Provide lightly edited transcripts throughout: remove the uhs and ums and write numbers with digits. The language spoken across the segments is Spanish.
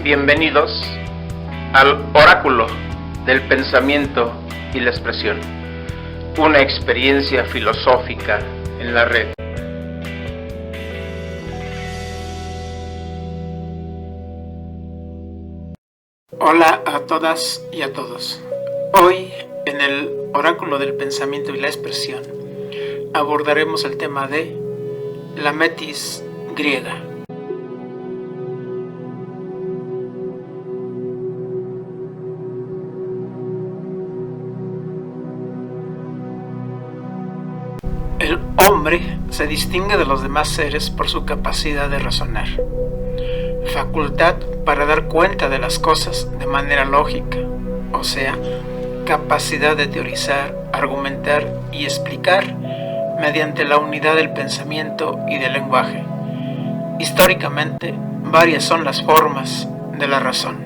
Bienvenidos al Oráculo del Pensamiento y la Expresión, una experiencia filosófica en la red. Hola a todas y a todos. Hoy, en el Oráculo del Pensamiento y la Expresión, abordaremos el tema de la metis griega. El hombre se distingue de los demás seres por su capacidad de razonar, facultad para dar cuenta de las cosas de manera lógica, o sea, capacidad de teorizar, argumentar y explicar mediante la unidad del pensamiento y del lenguaje. Históricamente, varias son las formas de la razón.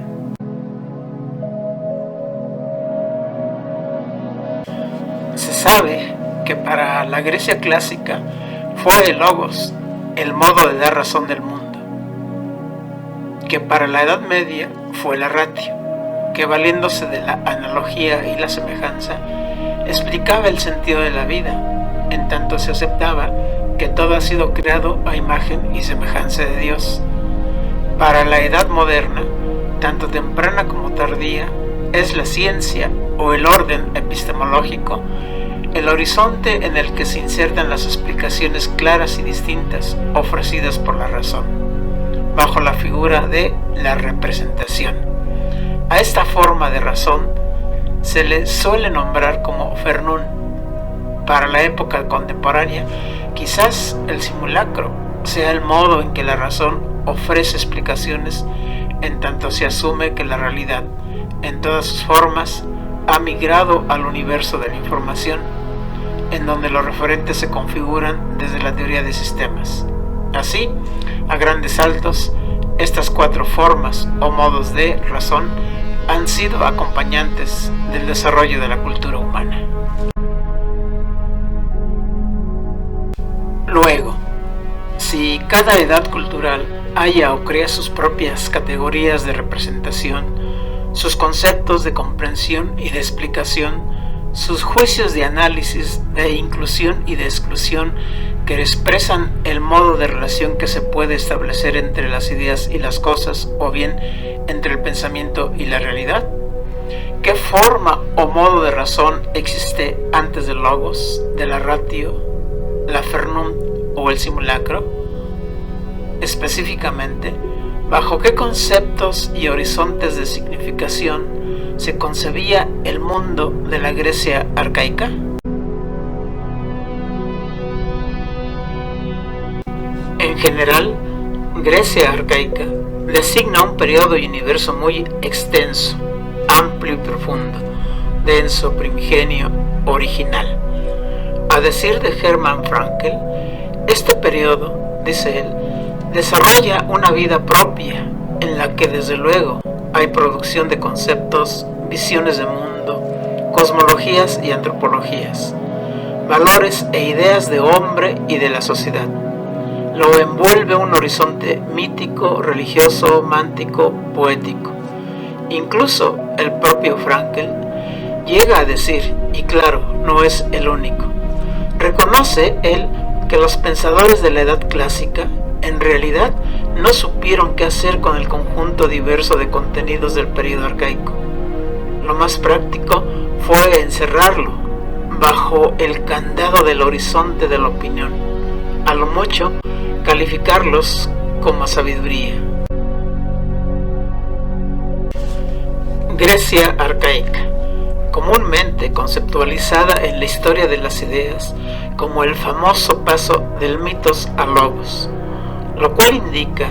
Se sabe que para la Grecia clásica fue el logos el modo de dar razón del mundo, que para la Edad Media fue la ratio, que valiéndose de la analogía y la semejanza, explicaba el sentido de la vida, en tanto se aceptaba que todo ha sido creado a imagen y semejanza de Dios. Para la Edad Moderna, tanto temprana como tardía, es la ciencia o el orden epistemológico el horizonte en el que se insertan las explicaciones claras y distintas ofrecidas por la razón, bajo la figura de la representación. A esta forma de razón se le suele nombrar como Fernún. Para la época contemporánea, quizás el simulacro sea el modo en que la razón ofrece explicaciones, en tanto se asume que la realidad, en todas sus formas, ha migrado al universo de la información, en donde los referentes se configuran desde la teoría de sistemas. Así, a grandes saltos, estas cuatro formas o modos de razón han sido acompañantes del desarrollo de la cultura humana. Luego, si cada edad cultural haya o crea sus propias categorías de representación, sus conceptos de comprensión y de explicación, sus juicios de análisis, de inclusión y de exclusión que expresan el modo de relación que se puede establecer entre las ideas y las cosas, o bien entre el pensamiento y la realidad. ¿Qué forma o modo de razón existe antes del logos, de la ratio, la fernum o el simulacro? Específicamente, ¿bajo qué conceptos y horizontes de significación se concebía el mundo de la Grecia arcaica? En general, Grecia arcaica designa un periodo y universo muy extenso, amplio y profundo, denso, primigenio, original. A decir de Hermann Frankl, este periodo, dice él, desarrolla una vida propia en la que desde luego hay producción de conceptos, visiones de mundo, cosmologías y antropologías, valores e ideas de hombre y de la sociedad. Lo envuelve un horizonte mítico, religioso, mántico, poético. Incluso el propio Frankl llega a decir, y claro, no es el único, reconoce él que los pensadores de la Edad Clásica en realidad no supieron qué hacer con el conjunto diverso de contenidos del periodo arcaico. Lo más práctico fue encerrarlo bajo el candado del horizonte de la opinión, a lo mucho calificarlos como sabiduría. Grecia arcaica, comúnmente conceptualizada en la historia de las ideas como el famoso paso del mitos al logos, lo cual indica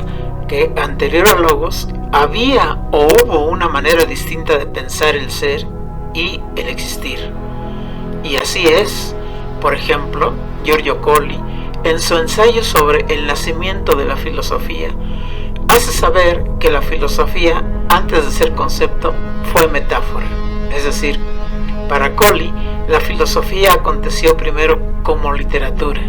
que anterior a logos había o hubo una manera distinta de pensar el ser y el existir. Y así es, por ejemplo, Giorgio Colli, en su ensayo sobre el nacimiento de la filosofía, hace saber que la filosofía, antes de ser concepto, fue metáfora. Es decir, para Colli, la filosofía aconteció primero como literatura.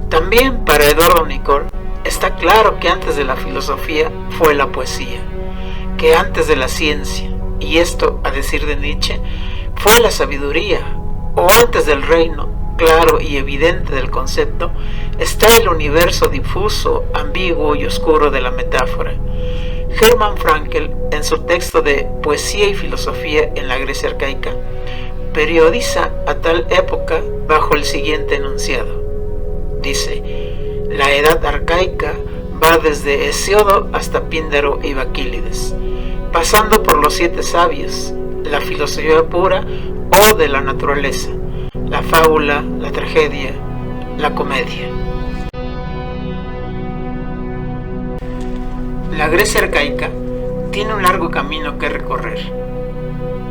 También para Eduardo Nicol, está claro que antes de la filosofía fue la poesía. que antes de la ciencia, y esto a decir de Nietzsche, fue la sabiduría, o antes del reino claro y evidente del concepto, está el universo difuso, ambiguo y oscuro de la metáfora. Hermann Frankl, en su texto de Poesía y Filosofía en la Grecia Arcaica, periodiza a tal época bajo el siguiente enunciado. Dice: la edad arcaica va desde Hesiodo hasta Píndaro y Baquílides, pasando por los 7 sabios, la filosofía pura o de la naturaleza, la fábula, la tragedia, la comedia. La Grecia arcaica tiene un largo camino que recorrer.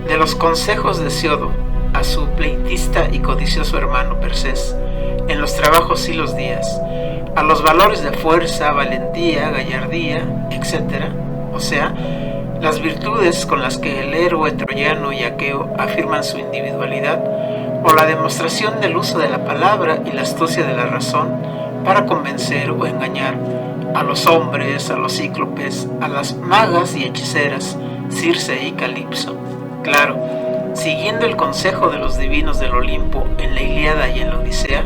De los consejos de Hesiodo a su pleitista y codicioso hermano Persés, en los trabajos y los días, a los valores de fuerza, valentía, gallardía, etc., o sea, las virtudes con las que el héroe troyano y aqueo afirman su individualidad, o la demostración del uso de la palabra y la astucia de la razón para convencer o engañar a los hombres, a los cíclopes, a las magas y hechiceras, Circe y Calipso. Claro, siguiendo el consejo de los divinos del Olimpo en la Ilíada y en la Odisea,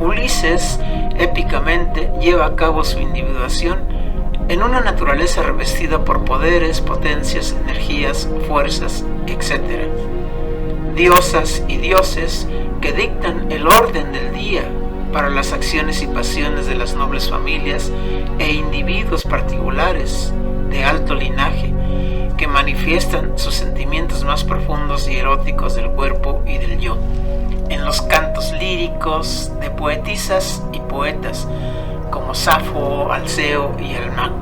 Ulises épicamente lleva a cabo su individuación en una naturaleza revestida por poderes, potencias, energías, fuerzas, etc. Diosas y dioses que dictan el orden del día para las acciones y pasiones de las nobles familias e individuos particulares de alto linaje que manifiestan sus sentimientos más profundos y eróticos del cuerpo y del yo, en los cantos líricos de poetisas y poetas como Safo, Alceo y Almagro,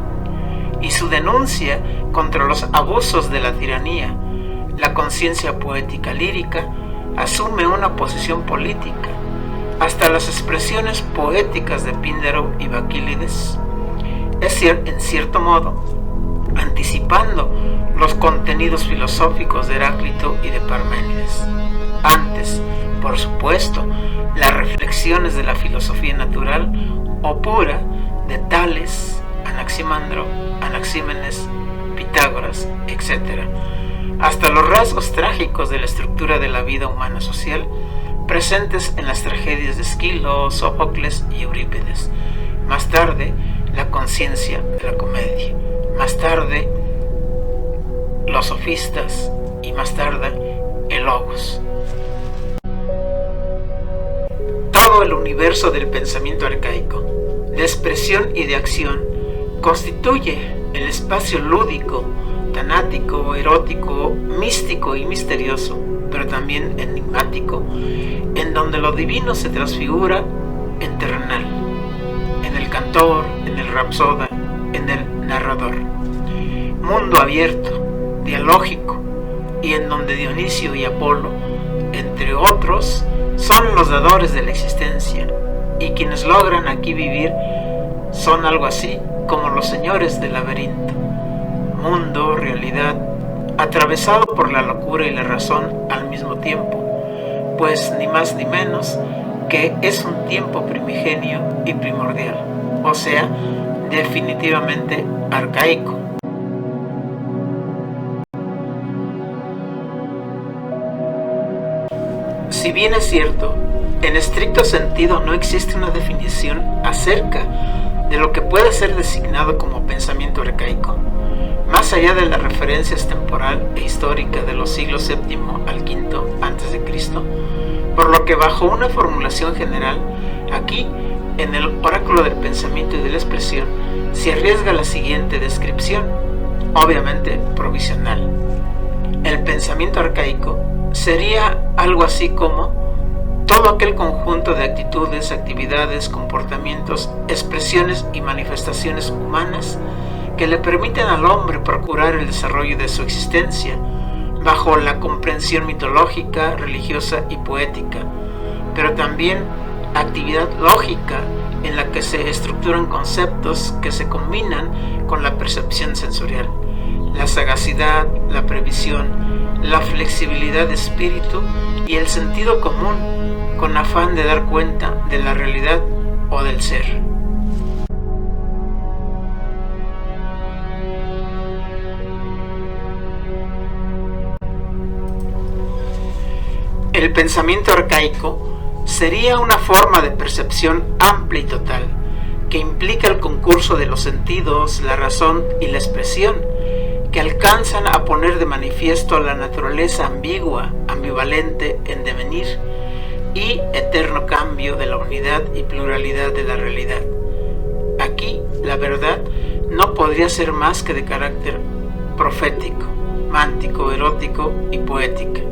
y su denuncia contra los abusos de la tiranía. La conciencia poética lírica asume una posición política. Hasta las expresiones poéticas de Píndaro y Baquílides es en cierto modo anticipando los contenidos filosóficos de Heráclito y de Parménides. Antes, por supuesto, las reflexiones de la filosofía natural o pura de Tales, Anaximandro, Anaxímenes, Pitágoras, etc., hasta los rasgos trágicos de la estructura de la vida humana social presentes en las tragedias de Esquilo, Sófocles y Eurípides. Más tarde, la conciencia de la comedia. Más tarde, los sofistas, y más tarde, el logos. Todo el universo del pensamiento arcaico, de expresión y de acción, constituye el espacio lúdico, tanático, erótico, místico y misterioso, pero también enigmático, en donde lo divino se transfigura en terrenal, en el cantor, en el rapsoda, en el narrador. Mundo abierto, dialógico, y en donde Dionisio y Apolo, entre otros, son los dadores de la existencia, y quienes logran aquí vivir son algo así como los señores del laberinto. Mundo, realidad, atravesado por la locura y la razón al mismo tiempo, pues ni más ni menos que es un tiempo primigenio y primordial, o sea, definitivamente arcaico. Si bien es cierto, en estricto sentido no existe una definición acerca de lo que puede ser designado como pensamiento arcaico, más allá de las referencias temporal e histórica de los siglos VII al V a.C., por lo que bajo una formulación general, aquí, en el oráculo del pensamiento y de la expresión, se arriesga la siguiente descripción, obviamente provisional. El pensamiento arcaico sería algo así como todo aquel conjunto de actitudes, actividades, comportamientos, expresiones y manifestaciones humanas que le permiten al hombre procurar el desarrollo de su existencia bajo la comprensión mitológica, religiosa y poética, pero también actividad lógica en la que se estructuran conceptos que se combinan con la percepción sensorial, la sagacidad, la previsión, la flexibilidad de espíritu y el sentido común, con afán de dar cuenta de la realidad o del ser. pensamiento arcaico sería una forma de percepción amplia y total, que implica el concurso de los sentidos, la razón y la expresión, que alcanzan a poner de manifiesto la naturaleza ambigua, ambivalente, en devenir y eterno cambio de la unidad y pluralidad de la realidad. Aquí, la verdad no podría ser más que de carácter profético, mántico, erótico y poética,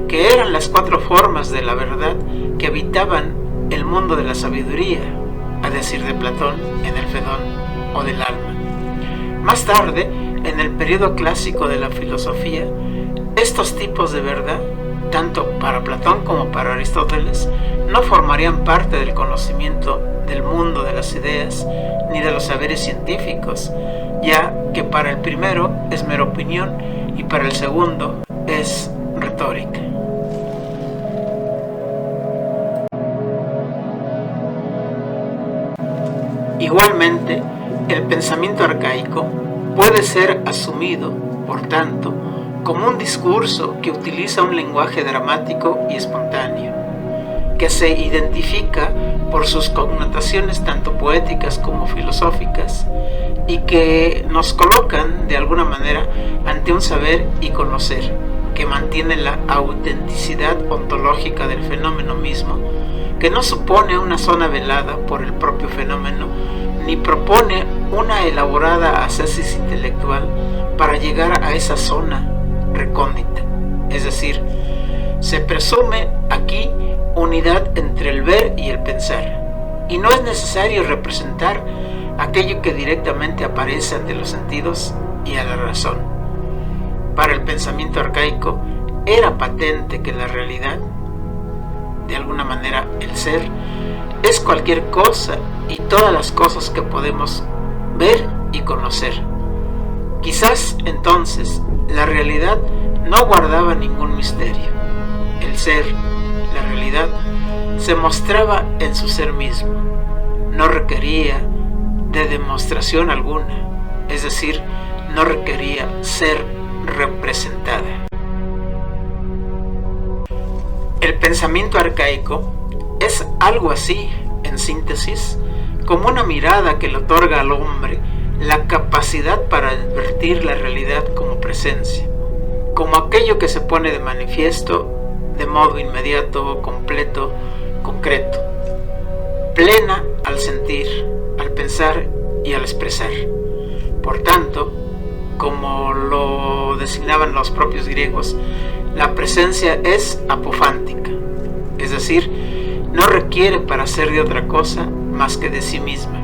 que eran las cuatro formas de la verdad que habitaban el mundo de la sabiduría, a decir de Platón en el Fedón o del alma. Más tarde, en el periodo clásico de la filosofía, estos tipos de verdad, tanto para Platón como para Aristóteles, no formarían parte del conocimiento del mundo de las ideas ni de los saberes científicos, ya que para el primero es mera opinión y para el segundo es retórica. Igualmente, el pensamiento arcaico puede ser asumido, por tanto, como un discurso que utiliza un lenguaje dramático y espontáneo, que se identifica por sus connotaciones tanto poéticas como filosóficas y que nos colocan de alguna manera ante un saber y conocer que mantiene la autenticidad ontológica del fenómeno mismo, que no supone una zona velada por el propio fenómeno ni propone una elaborada ascesis intelectual para llegar a esa zona recóndita. Es decir, se presume aquí unidad entre el ver y el pensar, y no es necesario representar aquello que directamente aparece ante los sentidos y a la razón. Para el pensamiento arcaico era patente que la realidad, de alguna manera el ser, es cualquier cosa y todas las cosas que podemos ver y conocer. Quizás entonces la realidad no guardaba ningún misterio. El ser, la realidad, se mostraba en su ser mismo. No requería de demostración alguna, es decir, no requería ser representada. El pensamiento arcaico es algo así, en síntesis, como una mirada que le otorga al hombre la capacidad para advertir la realidad como presencia, como aquello que se pone de manifiesto de modo inmediato, completo, concreto, plena al sentir, al pensar y al expresar. Por tanto, como lo designaban los propios griegos, la presencia es apofántica, es decir, no requiere para ser de otra cosa más que de sí misma.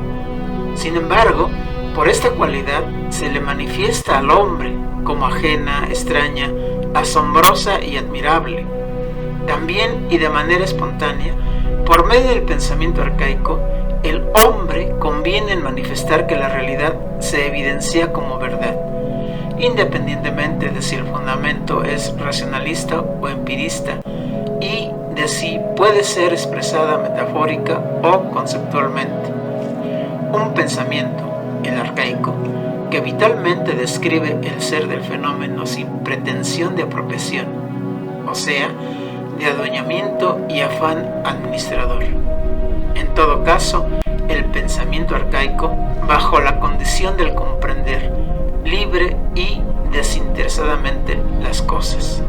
Sin embargo, por esta cualidad se le manifiesta al hombre como ajena, extraña, asombrosa y admirable. También y de manera espontánea, por medio del pensamiento arcaico, el hombre conviene en manifestar que la realidad se evidencia como verdad, independientemente de si el fundamento es racionalista o empirista, y de si puede ser expresada metafórica o conceptualmente. Un pensamiento, el arcaico, que vitalmente describe el ser del fenómeno sin pretensión de apropiación, o sea, de adueñamiento y afán administrador. En todo caso, el pensamiento arcaico, bajo la condición del comprender libre y desinteresadamente las cosas.